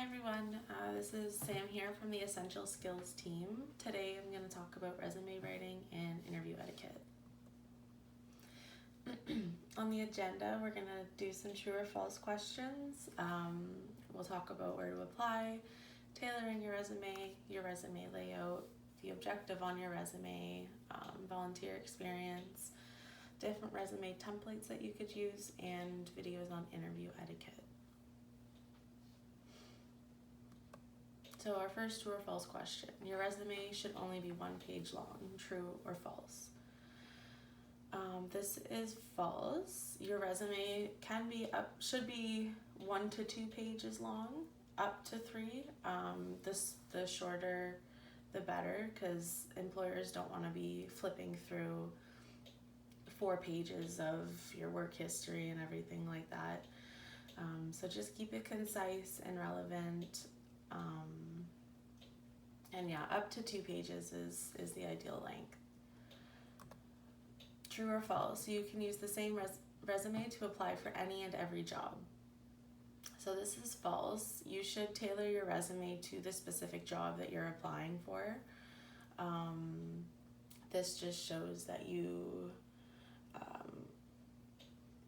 everyone, this is Sam here from the Essential Skills team. Today I'm going to talk about resume writing and interview etiquette. On the agenda, we're going to do some true or false questions. We'll talk about where to apply, tailoring your resume layout, the objective on your resume, volunteer experience, different resume templates that you could use, and videos on interview etiquette. So our first true or false question. Your resume should only be 1 page long, true or false? This is false. Your resume should be 1 to 2 pages long, up to 3. The shorter the better, because employers don't want to be flipping through 4 pages of your work history and everything like that. So just keep it concise and relevant. And yeah, up to 2 pages is the ideal length. True or false? You can use the same resume to apply for any and every job. So this is false. You should tailor your resume to the specific job that you're applying for. This just shows that you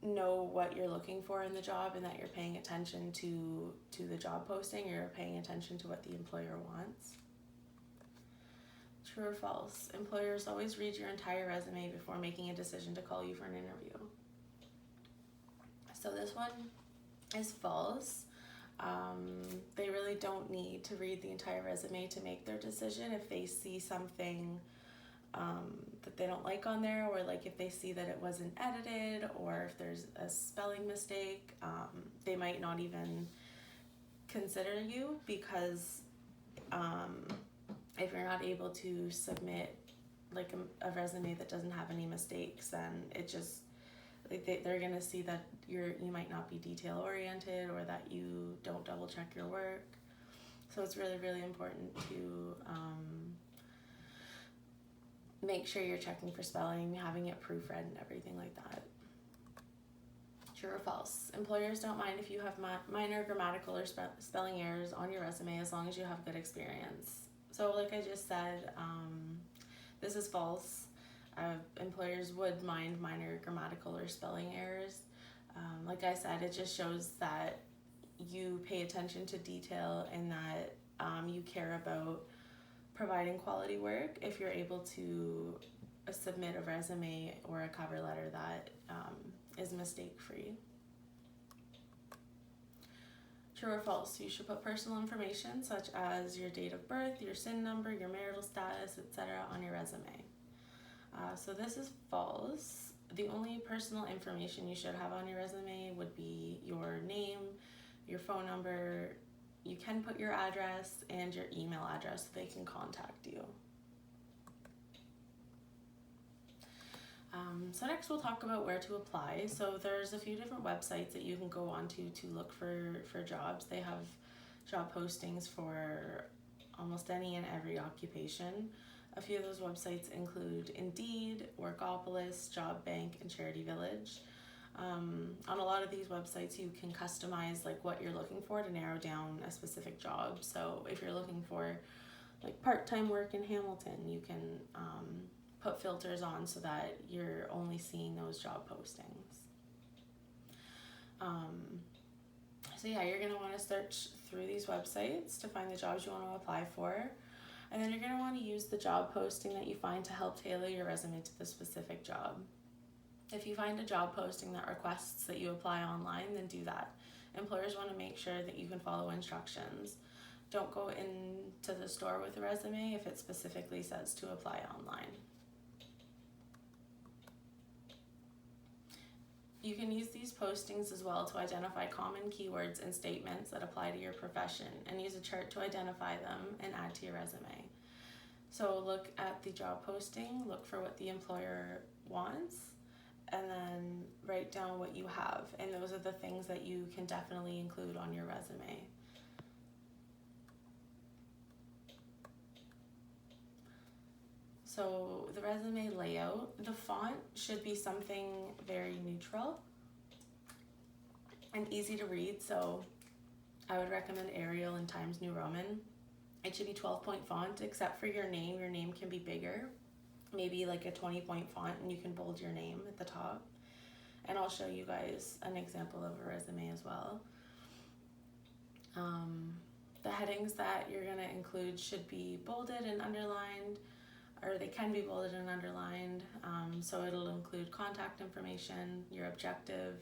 know what you're looking for in the job and that you're paying attention to the job posting, or you're paying attention to what the employer wants. True or false? Employers always read your entire resume before making a decision to call you for an interview. So this one is false. They really don't need to read the entire resume to make their decision. If they see something that they don't like on there, or like if they see that it wasn't edited, or if there's a spelling mistake, they might not even consider you, because if you're not able to submit like a resume that doesn't have any mistakes, then it just, they're gonna see that you might not be detail oriented, or that you don't double check your work. So it's really, really important to make sure you're checking for spelling, having it proofread and everything like that. True or false? Employers don't mind if you have minor grammatical or spelling errors on your resume, as long as you have good experience. So like I just said, this is false. Employers would mind minor grammatical or spelling errors. Like I said, it just shows that you pay attention to detail and that you care about providing quality work if you're able to submit a resume or a cover letter that is mistake-free. True or false? You should put personal information such as your date of birth, your SIN number, your marital status, etc. on your resume. So this is false. The only personal information you should have on your resume would be your name, your phone number. You can put your address and your email address so they can contact you. So next we'll talk about where to apply. So there's a few different websites that you can go onto to look for jobs. They have job postings for almost any and every occupation. A few of those websites include Indeed, Workopolis, Job Bank, and Charity Village. On a lot of these websites you can customize like what you're looking for to narrow down a specific job. So if you're looking for like part-time work in Hamilton, you can put filters on so that you're only seeing those job postings. So yeah, you're going to want to search through these websites to find the jobs you want to apply for. And then you're going to want to use the job posting that you find to help tailor your resume to the specific job. If you find a job posting that requests that you apply online, then do that. Employers want to make sure that you can follow instructions. Don't go into the store with a resume if it specifically says to apply online. You can use these postings as well to identify common keywords and statements that apply to your profession, and use a chart to identify them and add to your resume. So look at the job posting, look for what the employer wants, and then write down what you have. And those are the things that you can definitely include on your resume. So the resume layout, the font should be something very neutral and easy to read. So I would recommend Arial and Times New Roman. It should be 12-point font, except for your name. Your name can be bigger, maybe like a 20-point font, and you can bold your name at the top. And I'll show you guys an example of a resume as well. The headings that you're going to include should be bolded and underlined, or they can be bolded and underlined. So it'll include contact information, your objective,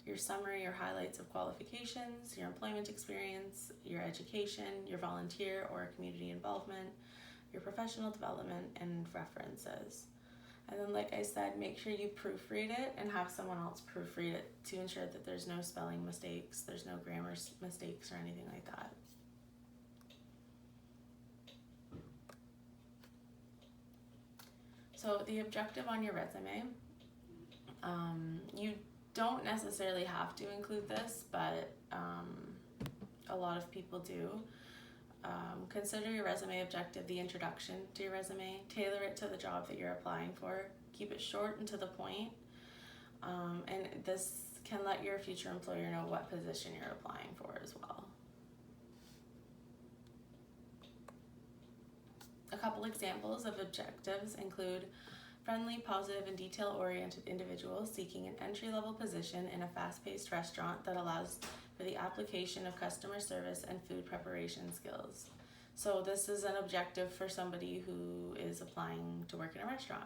your summary or highlights of qualifications, your employment experience, your education, your volunteer or community involvement, your professional development, and references. And then, like I said, make sure you proofread it and have someone else proofread it to ensure that there's no spelling mistakes, there's no grammar mistakes or anything like that. So the objective on your resume, you don't necessarily have to include this, but a lot of people do. Consider your resume objective the introduction to your resume. Tailor it to the job that you're applying for. Keep it short and to the point. And this can let your future employer know what position you're applying for as well. A couple examples of objectives include friendly, positive, and detail-oriented individuals seeking an entry-level position in a fast-paced restaurant that allows for the application of customer service and food preparation skills. So this is an objective for somebody who is applying to work in a restaurant.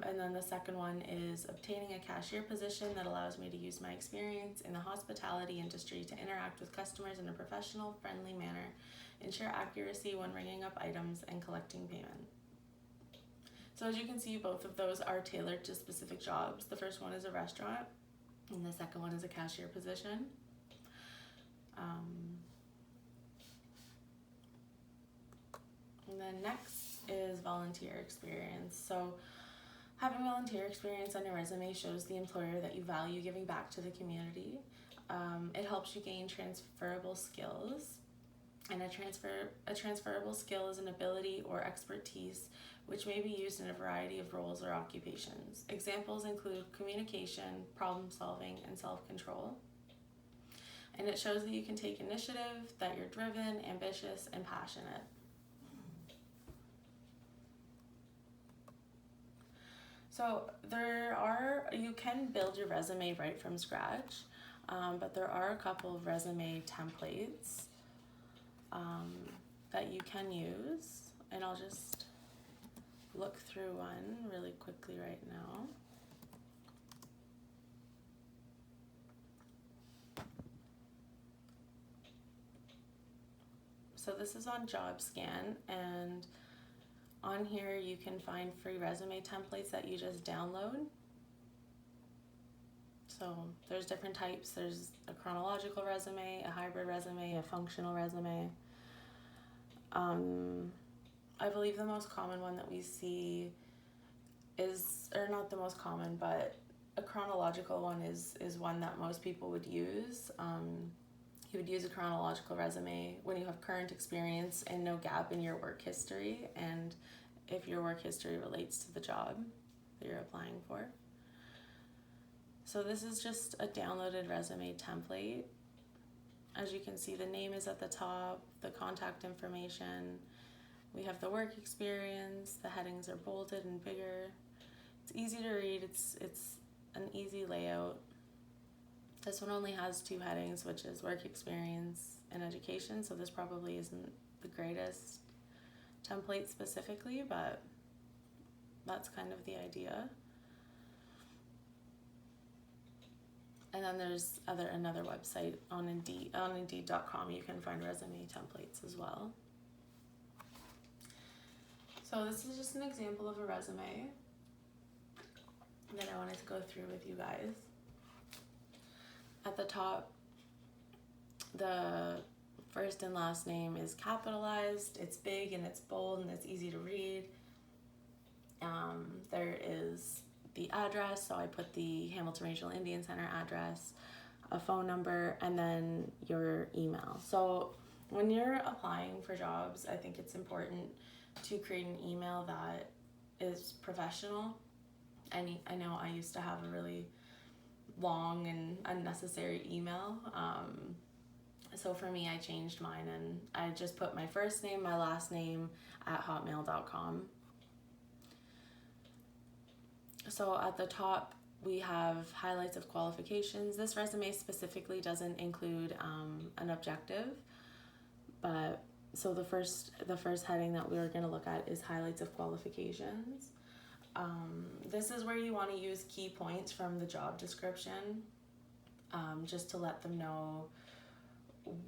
And then the second one is obtaining a cashier position that allows me to use my experience in the hospitality industry to interact with customers in a professional, friendly manner, ensure accuracy when ringing up items and collecting payment. So as you can see, both of those are tailored to specific jobs. The first one is a restaurant, and the second one is a cashier position. And then next is volunteer experience. So having volunteer experience on your resume shows the employer that you value giving back to the community. It helps you gain transferable skills. And a transferable skill is an ability or expertise which may be used in a variety of roles or occupations. Examples include communication, problem solving, and self-control. And it shows that you can take initiative, that you're driven, ambitious, and passionate. So you can build your resume right from scratch, but there are a couple of resume templates that you can use, and I'll just look through one really quickly right now. So this is on JobScan, and on here you can find free resume templates that you just download. So there's different types. There's a chronological resume, a hybrid resume, a functional resume. I believe the most common one that we see is, or not the most common, but a chronological one is one that most people would use. You would use a chronological resume when you have current experience and no gap in your work history, and if your work history relates to the job that you're applying for. So this is just a downloaded resume template. As you can see, the name is at the top, the contact information. We have the work experience, the headings are bolded and bigger. It's easy to read, it's an easy layout. This one only has 2 headings, which is work experience and education, so this probably isn't the greatest template specifically, but that's kind of the idea. And then there's another website on Indeed.com. You can find resume templates as well. So this is just an example of a resume that I wanted to go through with you guys. At the top, the first and last name is capitalized, it's big and it's bold and it's easy to read. There is the address, so I put the Hamilton Regional Indian Center address, a phone number, and then your email. So when you're applying for jobs, I think it's important to create an email that is professional. I know I used to have a really long and unnecessary email, So for me, I changed mine and I just put my first name, my last name at hotmail.com. So at the top, we have highlights of qualifications. This resume specifically doesn't include an objective, but so the first heading that we're going to look at is highlights of qualifications. This is where you want to use key points from the job description, just to let them know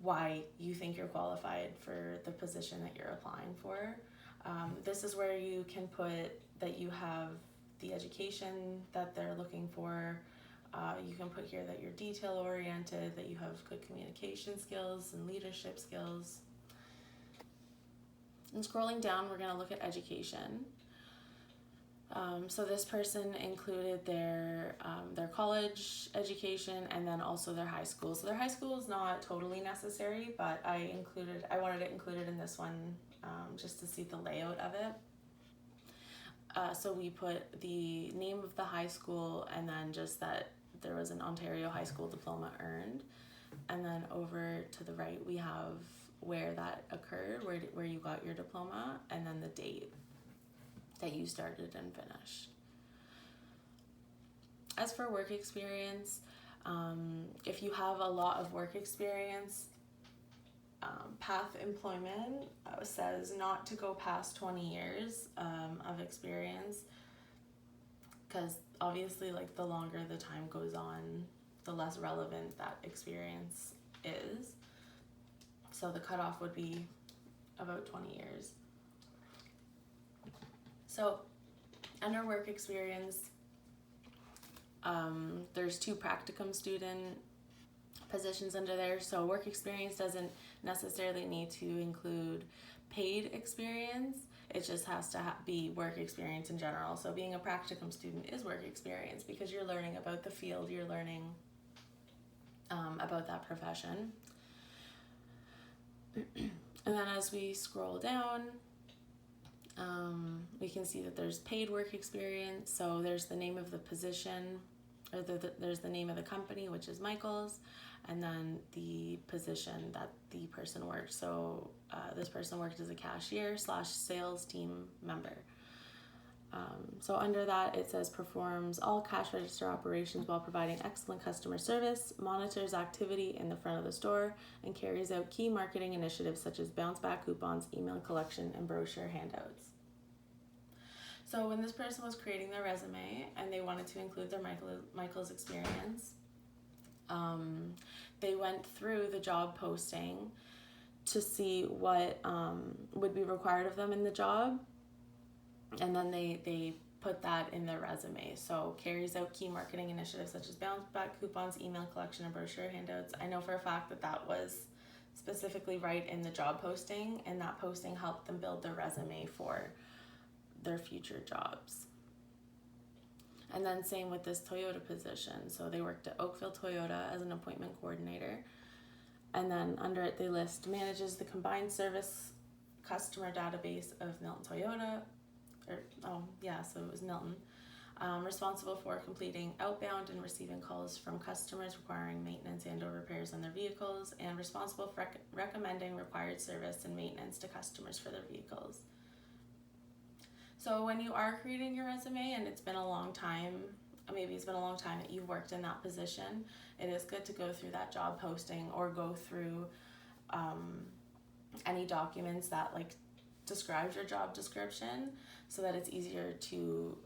why you think you're qualified for the position that you're applying for. This is where you can put that you have the education that they're looking for. You can put here that you're detail oriented, that you have good communication skills and leadership skills. And scrolling down, we're going to look at education. So this person included their college education and then also their high school. So their high school is not totally necessary, but I wanted it included in this one just to see the layout of it. So we put the name of the high school and then just that there was an Ontario high school diploma earned. And then over to the right, we have where that occurred, where you got your diploma, and then the date that you started and finished. As for work experience, if you have a lot of work experience, Path Employment says not to go past 20 years of experience, because obviously like the longer the time goes on, the less relevant that experience is. So the cutoff would be about 20 years. So under work experience, there's 2 practicum student positions under there. So work experience doesn't necessarily need to include paid experience. It just has to be work experience in general. So being a practicum student is work experience because you're learning about the field, you're learning about that profession. And then as we scroll down, we can see that there's paid work experience. So there's the name of the position, or there's the name of the company, which is Michael's, and then the position that the person worked. So this person worked as a cashier / sales team member. So under that, it says performs all cash register operations while providing excellent customer service, monitors activity in the front of the store, and carries out key marketing initiatives such as bounce back coupons, email collection, and brochure handouts. So when this person was creating their resume and they wanted to include their Michael's experience, they went through the job posting to see what would be required of them in the job. And then they put that in their resume. So carries out key marketing initiatives such as bounce back coupons, email collection, and brochure handouts. I know for a fact that was specifically right in the job posting, and that posting helped them build their resume for their future jobs. And then same with this Toyota position. So they worked at Oakville Toyota as an appointment coordinator. And then under it, they list manages the combined service customer database of Milton Toyota. So it was Milton. Responsible for completing outbound and receiving calls from customers requiring maintenance and or repairs on their vehicles, and responsible for recommending required service and maintenance to customers for their vehicles. So when you are creating your resume and it's been a long time, maybe it's been a long time that you've worked in that position, it is good to go through that job posting or go through any documents that describes your job description, so that it's easier to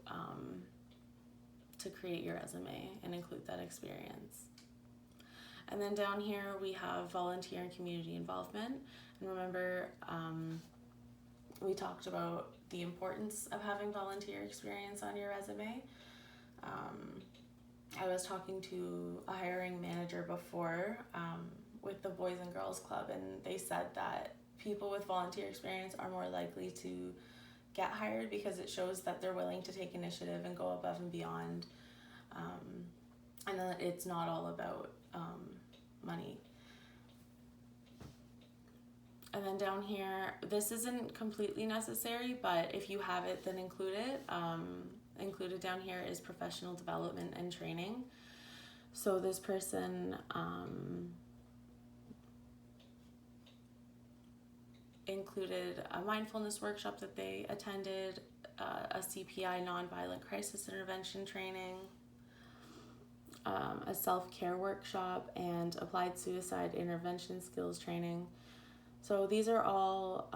create your resume and include that experience. And then down here we have volunteer and community involvement. And remember, we talked about the importance of having volunteer experience on your resume. I was talking to a hiring manager before with the Boys and Girls Club, and they said that people with volunteer experience are more likely to get hired because it shows that they're willing to take initiative and go above and beyond, and that it's not all about money. And then down here, this isn't completely necessary, but if you have it, then include it. Included down here is professional development and training. So this person included a mindfulness workshop that they attended, a CPI nonviolent crisis intervention training, a self-care workshop, and applied suicide intervention skills training. So these are all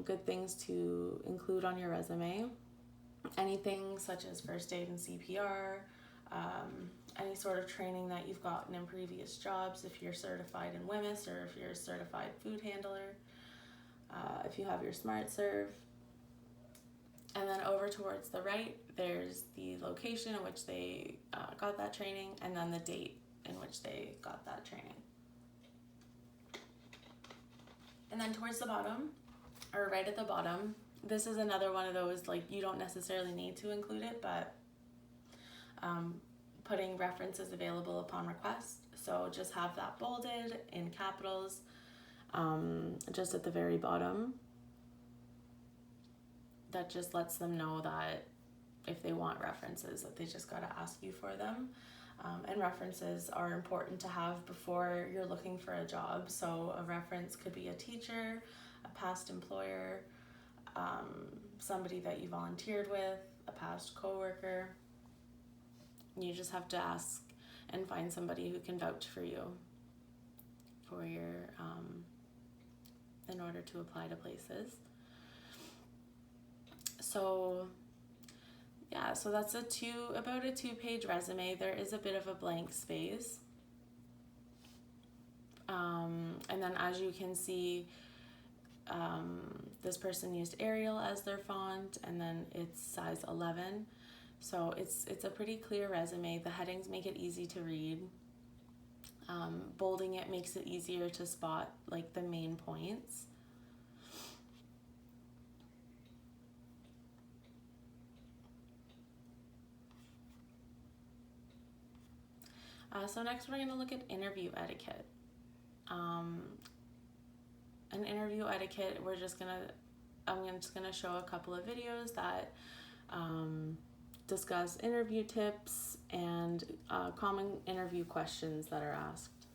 good things to include on your resume. Anything such as first aid and CPR, any sort of training that you've gotten in previous jobs, if you're certified in WMIS or if you're a certified food handler, if you have your SmartServe. And then over towards the right, there's the location in which they got that training, and then the date in which they got that training. And then towards the bottom, or right at the bottom, this is another one of those, like, you don't necessarily need to include it, but putting references available upon request. So just have that bolded in capitals, just at the very bottom. That just lets them know that if they want references, that they just got to ask you for them. And references are important to have before you're looking for a job. So a reference could be a teacher, a past employer, somebody that you volunteered with, a past coworker. You just have to ask and find somebody who can vouch for you for your in order to apply to places. So yeah, so that's about a 2-page resume. There is a bit of a blank space. And then as you can see, this person used Arial as their font, and then it's size 11. So it's a pretty clear resume. The headings make it easy to read. Bolding it makes it easier to spot like the main points. So next we're going to look at interview etiquette. An interview etiquette, I'm just gonna show a couple of videos that discuss interview tips and common interview questions that are asked.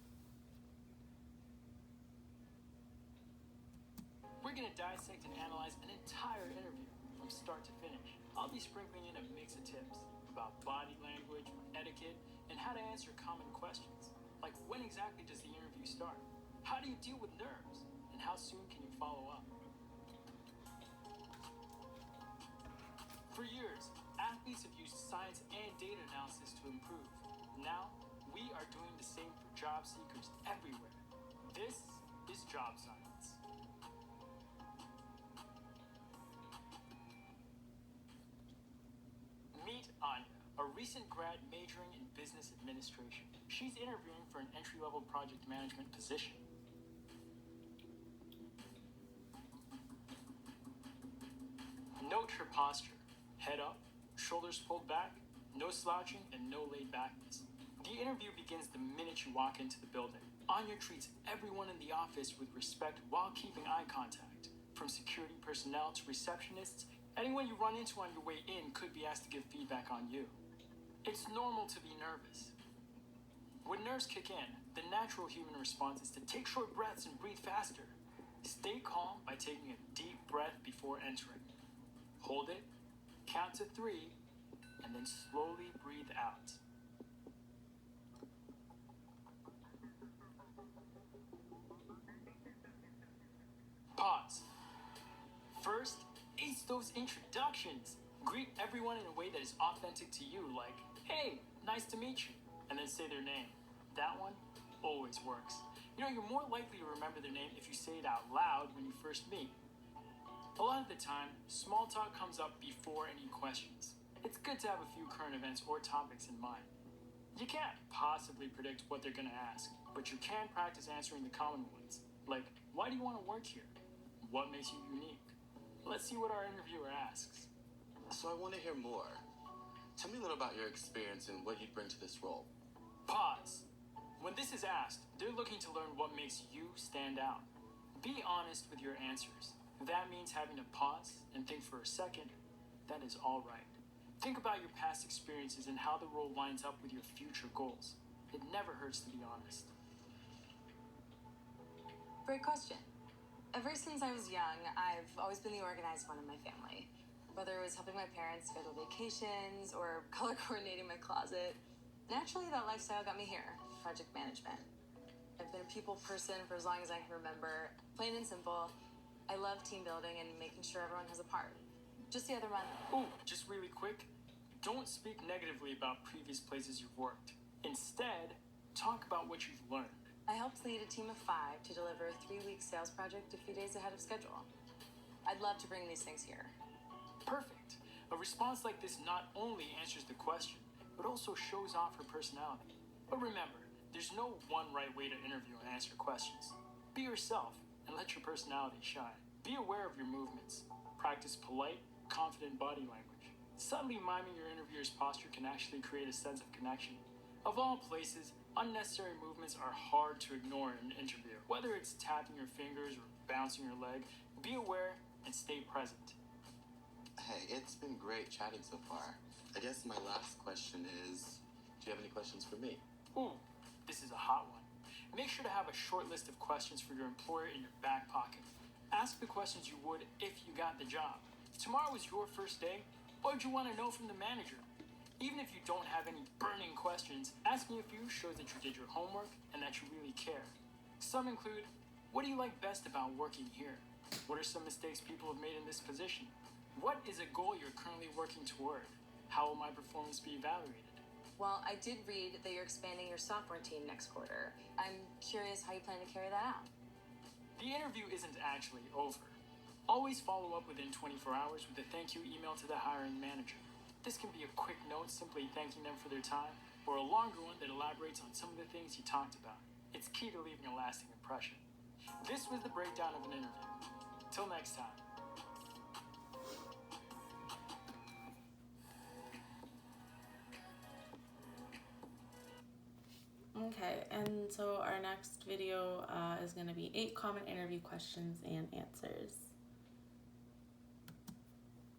We're gonna dissect and analyze an entire interview from start to finish. I'll be sprinkling in a mix of tips about body language, etiquette, and how to answer common questions. Like, when exactly does the interview start? How do you deal with nerves? And how soon can you follow up? For years, athletes have used science and data analysis to improve. Now, we are doing the same for job seekers everywhere. This is Job Science. Meet Anya, a recent grad majoring in business administration. She's interviewing for an entry-level project management position. Note her posture. Head up, shoulders pulled back, no slouching, and no laid backness. The interview begins the minute you walk into the building. Anya treats everyone in the office with respect while keeping eye contact. From security personnel to receptionists, anyone you run into on your way in could be asked to give feedback on you. It's normal to be nervous. When nerves kick in, the natural human response is to take short breaths and breathe faster. Stay calm by taking a deep breath before entering. Hold it, count to 3, and then slowly breathe out. Pause. First, ace those introductions. Greet everyone in a way that is authentic to you, like, "Hey, nice to meet you," and then say their name. That one always works. You know, you're more likely to remember their name if you say it out loud when you first meet. A lot of the time, small talk comes up before any questions. It's good to have a few current events or topics in mind. You can't possibly predict what they're going to ask, but you can practice answering the common ones, like, why do you want to work here? What makes you unique? Let's see what our interviewer asks. So I want to hear more. Tell me a little about your experience and what you bring to this role. Pause. When this is asked, they're looking to learn what makes you stand out. Be honest with your answers. If that means having to pause and think for a second, that is all right. Think about your past experiences and how the role lines up with your future goals. It never hurts to be honest. Great question. Ever since I was young, I've always been the organized one in my family. Whether it was helping my parents schedule vacations or color coordinating my closet, naturally that lifestyle got me here, project management. I've been a people person for as long as I can remember. Plain and simple, I love team building and making sure everyone has a part. Just the other month. Ooh, just really quick, don't speak negatively about previous places you've worked. Instead, talk about what you've learned. I helped lead a team of 5 to deliver a 3-week sales project a few days ahead of schedule. I'd love to bring these things here. Perfect. A response like this not only answers the question, but also shows off her personality. But remember, there's no one right way to interview and answer questions. Be yourself and let your personality shine. Be aware of your movements. Practice polite, confident body language. Subtly miming your interviewer's posture can actually create a sense of connection. Of all places, unnecessary movements are hard to ignore in an interview. Whether it's tapping your fingers or bouncing your leg, be aware and stay present. Hey, it's been great chatting so far. I guess my last question is, do you have any questions for me? Ooh, this is a hot one. Make sure to have a short list of questions for your employer in your back pocket. Ask the questions you would if you got the job. If tomorrow was your first day, what would you want to know from the manager? Even if you don't have any burning questions, asking a few shows that you did your homework and that you really care. Some include, what do you like best about working here? What are some mistakes people have made in this position? What is a goal you're currently working toward? How will my performance be evaluated? Well, I did read that you're expanding your software team next quarter. I'm curious how you plan to carry that out. The interview isn't actually over. Always follow up within 24 hours with a thank you email to the hiring manager. This can be a quick note simply thanking them for their time, or a longer one that elaborates on some of the things you talked about. It's key to leaving a lasting impression. This was the breakdown of an interview. Till next time. Okay, and so our next video is going to be 8 common interview questions and answers.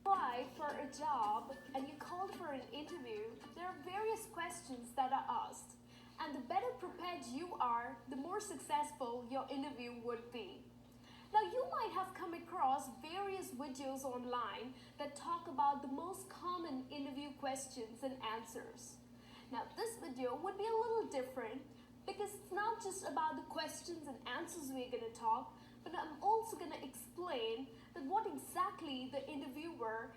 Apply for a job and you called for an interview, there are various questions that are asked. And the better prepared you are, the more successful your interview would be. Now, you might have come across various videos online that talk about the most common interview questions and answers. Now, this video would be a little different because it's not just about the questions and answers we're going to talk, but I'm also going to explain that what exactly the interviewer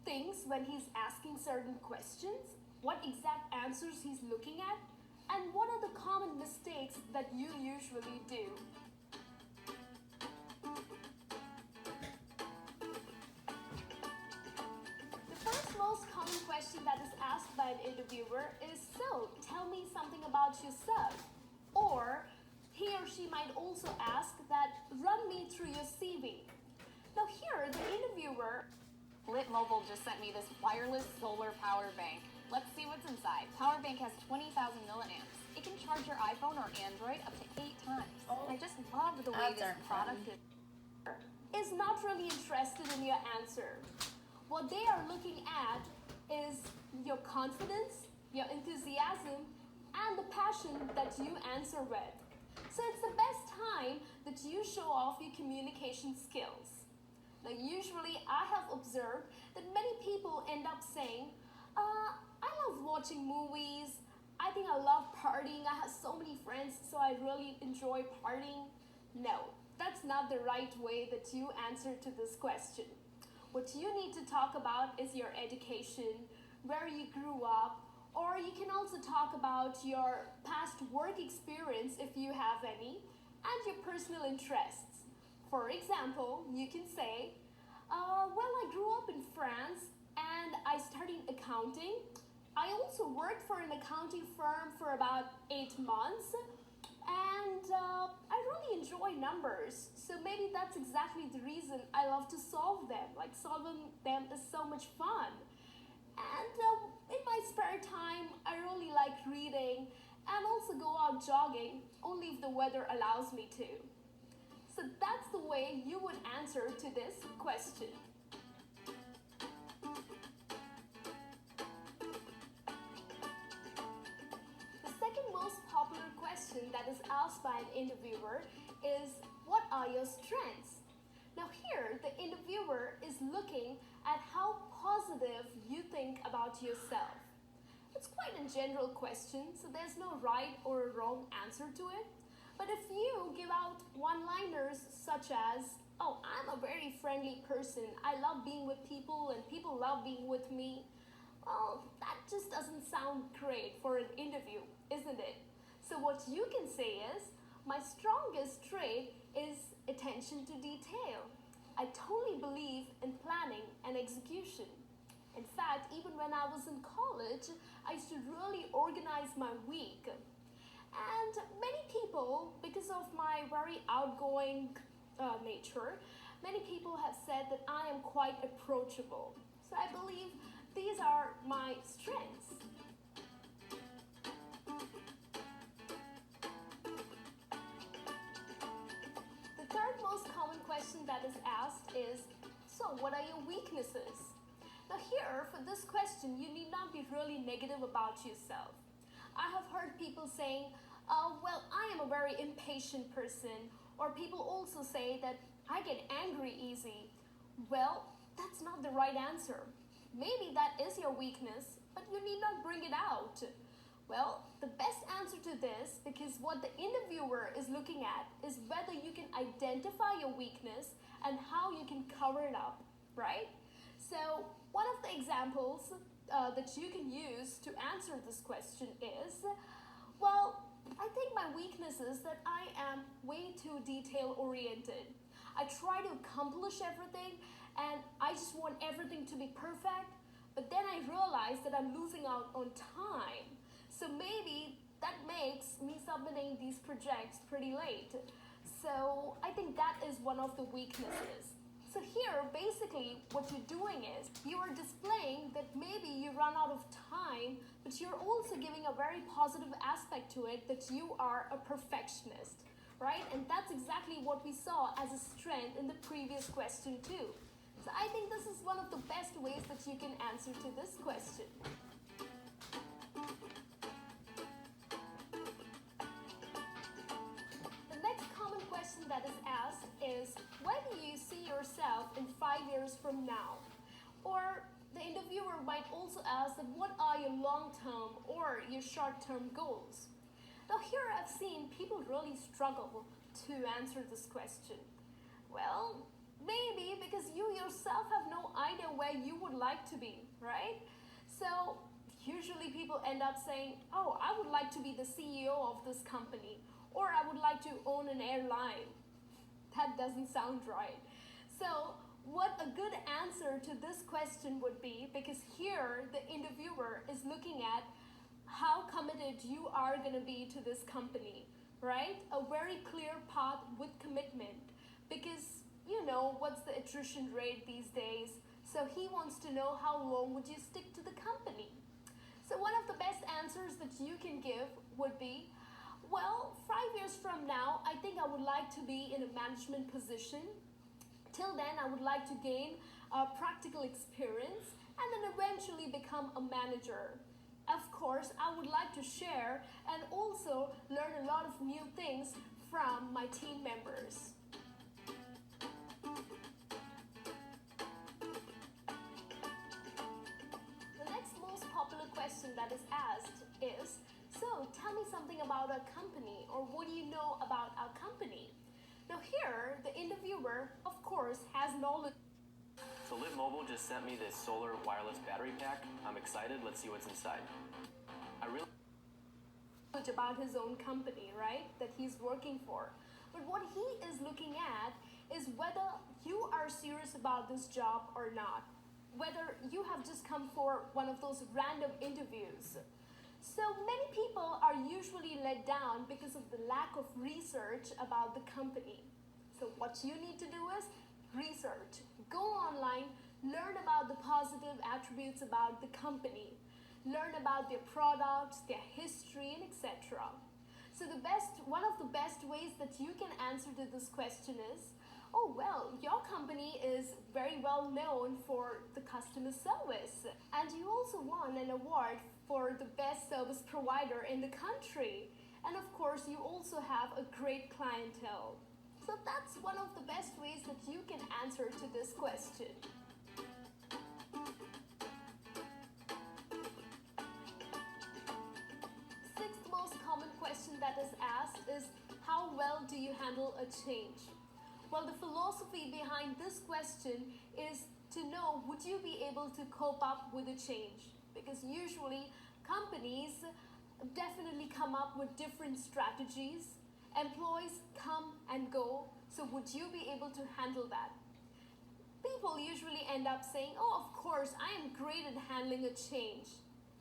thinks when he's asking certain questions, what exact answers he's looking at, and what are the common mistakes that you usually do. The first most common question that is asked by an interviewer is, so, tell me something about yourself. Or he or she might also ask that, run me through your CV. Now here, the interviewer... Lit Mobile just sent me this wireless solar power bank. Let's see what's inside. Power bank has 20,000 milliamps. It can charge your iPhone or Android up to 8 times. I just love the way this product is not really interested in your answer. What they are looking at is your confidence, your enthusiasm, and the passion that you answer with. So it's the best time that you show off your communication skills. Now, usually I have observed that many people end up saying, I love watching movies, I think I love partying, I have so many friends, so I really enjoy partying. No, that's not the right way that you answer to this question. What you need to talk about is your education, where you grew up, or you can also talk about your past work experience if you have any, and your personal interests. For example, you can say, well, I grew up in France and I studied accounting. I also worked for an accounting firm for about 8 months, and I really enjoy numbers. So maybe that's exactly the reason I love to solve them. Like, solving them is so much fun. And in my spare time, I really like reading and also go out jogging, only if the weather allows me to. So that's the way you would answer to this question. The second most popular question that is asked by an interviewer is, what are your strengths? Now, here, the interviewer is looking at how positive you think about yourself. It's quite a general question, so there's no right or a wrong answer to it. But if you give out one-liners such as, oh, I'm a very friendly person, I love being with people and people love being with me, well, that just doesn't sound great for an interview, isn't it? So what you can say is, my strongest trait is attention to detail. I totally believe in planning and execution. In fact, even when I was in college, I used to really organize my week. And many people, because of my very outgoing nature, many people have said that I am quite approachable. So I believe these are my strengths. The third most common question that is asked is, so what are your weaknesses? Now here, for this question, you need not be really negative about yourself. I have heard people saying, well, I am a very impatient person, or people also say that I get angry easy. Well, that's not the right answer. Maybe that is your weakness, but you need not bring it out. Well, the best answer to this, because what the interviewer is looking at, is whether you can identify your weakness and how you can cover it up, right? So one of the examples that you can use to answer this question is, well, I think my weakness is that I am way too detail oriented. I try to accomplish everything and I just want everything to be perfect, but then I realize that I'm losing out on time. So maybe that makes me submitting these projects pretty late. So I think that is one of the weaknesses. So here, basically, what you're doing is you are displaying that maybe you run out of time, but you're also giving a very positive aspect to it, that you are a perfectionist, right? And that's exactly what we saw as a strength in the previous question too. So I think this is one of the best ways that you can answer to this question. The next common question that is asked is, where do you see yourself in 5 years from now? Or the interviewer might also ask that what are your long-term or your short-term goals? Now here I've seen people really struggle to answer this question. Well, maybe because you yourself have no idea where you would like to be, right? So usually people end up saying, oh, I would like to be the CEO of this company, or I would like to own an airline. That doesn't sound right. So what a good answer to this question would be, because here the interviewer is looking at how committed you are going to be to this company, right? A very clear path with commitment, because you know what's the attrition rate these days. So he wants to know how long would you stick to the company. So one of the best answers that you can give would be, well, 5 years from now, I think I would like to be in a management position. Till then, I would like to gain practical experience and then eventually become a manager. Of course, I would like to share and also learn a lot of new things from my team members. The next most popular question that is asked is, so tell me something about our company, or what do you know about our company? Now here, the interviewer, of course, has knowledge. So Lit Mobile just sent me this solar wireless battery pack. I'm excited. Let's see what's inside. I really about his own company, right, that he's working for. But what he is looking at is whether you are serious about this job or not. Whether you have just come for one of those random interviews. So many people are usually let down because of the lack of research about the company. So what you need to do is research. Go online, learn about the positive attributes about the company. Learn about their products, their history, and etc. So one of the best ways that you can answer to this question is, oh well, your company is very well known for the customer service, and you also won an award for the best service provider in the country. And of course, you also have a great clientele. So that's one of the best ways that you can answer to this question. Sixth most common question that is asked is, how well do you handle a change? Well, the philosophy behind this question is to know, would you be able to cope up with a change? Because usually companies definitely come up with different strategies. Employees come and go, so would you be able to handle that? People usually end up saying, oh, of course, I am great at handling a change.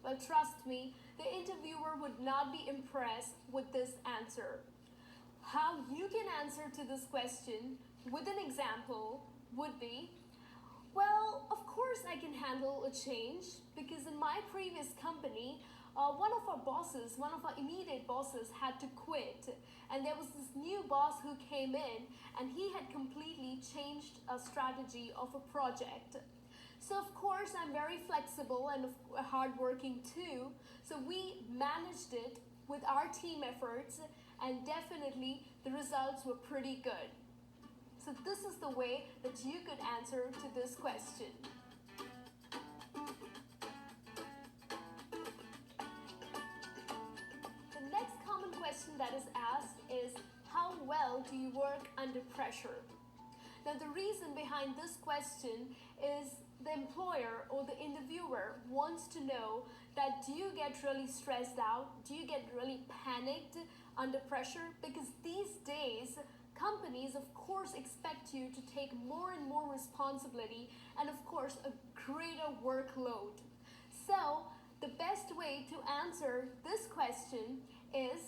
Well, trust me, the interviewer would not be impressed with this answer. How you can answer to this question with an example would be, well, of course I can handle a change, because in my previous company, one of our immediate bosses had to quit, and there was this new boss who came in, and he had completely changed a strategy of a project. So of course I'm very flexible and hardworking too, so we managed it with our team efforts, and definitely the results were pretty good. So this is the way that you could answer to this question. The next common question that is asked is, how well do you work under pressure? Now, the reason behind this question is the employer or the interviewer wants to know that, do you get really stressed out? Do you get really panicked under pressure? Because these days, companies, of course, expect you to take more and more responsibility and, of course, a greater workload. So, the best way to answer this question is,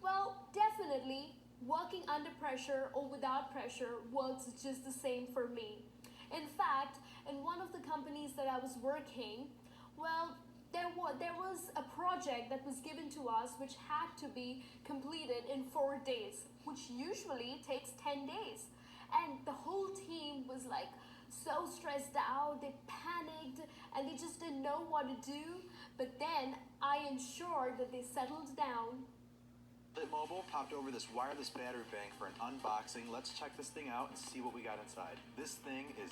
well, definitely working under pressure or without pressure works just the same for me. In fact, in one of the companies that I was working, well, there was a project that was given to us which had to be completed in 4 days, which usually takes 10 days. And the whole team was like so stressed out, they panicked, and they just didn't know what to do. But then I ensured that they settled down. Mobile popped over this wireless battery bank for an unboxing. Let's check this thing out and see what we got inside. This thing is...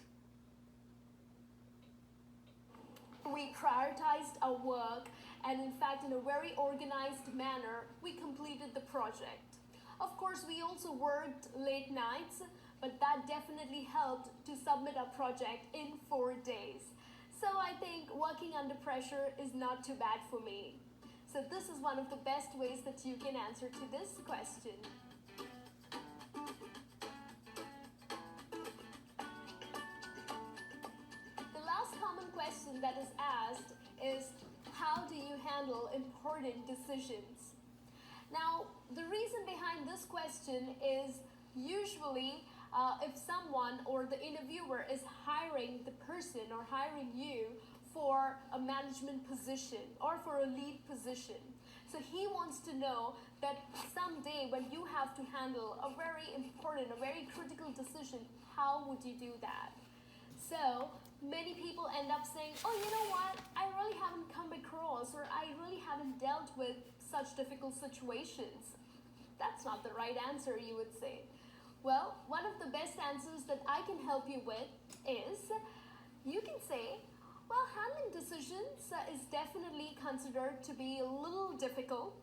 We prioritized our work, and in fact, in a very organized manner, we completed the project. Of course, we also worked late nights, but that definitely helped to submit our project in 4 days. So I think working under pressure is not too bad for me. So this is one of the best ways that you can answer to this question. The last common question that is asked is, how do you handle important decisions? Now, the reason behind this question is usually if someone or the interviewer is hiring the person or hiring you for a management position or for a lead position. So he wants to know that someday when you have to handle a very important, a very critical decision, how would you do that? So many people end up saying, oh, you know what, I really haven't come across, or I really haven't dealt with such difficult situations. That's not the right answer, you would say. Well, one of the best answers that I can help you with is, you can say, well, handling decisions is definitely considered to be a little difficult,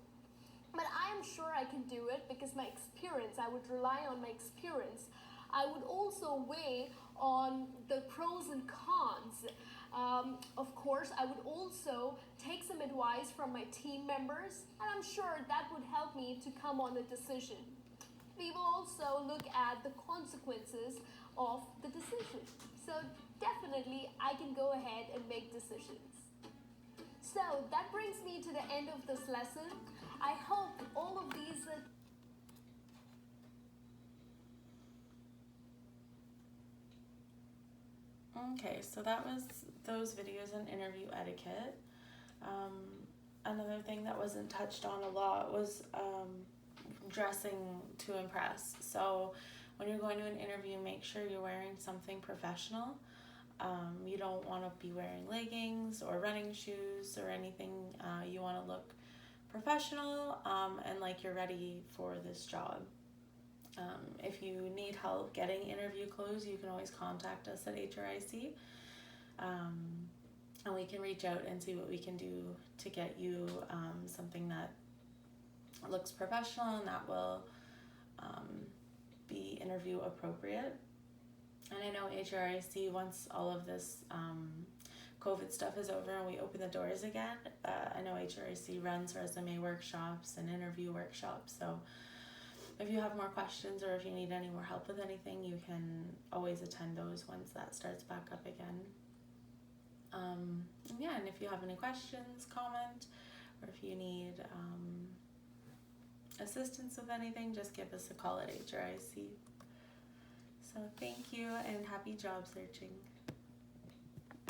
but I am sure I can do it because my experience, I would rely on my experience. I would also weigh on the pros and cons. Of course, I would also take some advice from my team members, and I'm sure that would help me to come on a decision. We will also look at the consequences of the decision. So definitely, I can go ahead and make decisions. So that brings me to the end of this lesson. I hope all of these Okay, so that was those videos on interview etiquette. Another thing that wasn't touched on a lot was dressing to impress. So when you're going to an interview, make sure you're wearing something professional. You don't want to be wearing leggings or running shoes or anything. You want to look professional and like you're ready for this job. If you need help getting interview clothes, you can always contact us at HRIC. And we can reach out and see what we can do to get you something that looks professional and that will be interview appropriate. And I know HRIC, once all of this COVID stuff is over and we open the doors again, I know HRIC runs resume workshops and interview workshops. So if you have more questions or if you need any more help with anything, you can always attend those once that starts back up again. Yeah, and if you have any questions, comment, or if you need assistance with anything, just give us a call at HRIC. So thank you and happy job searching.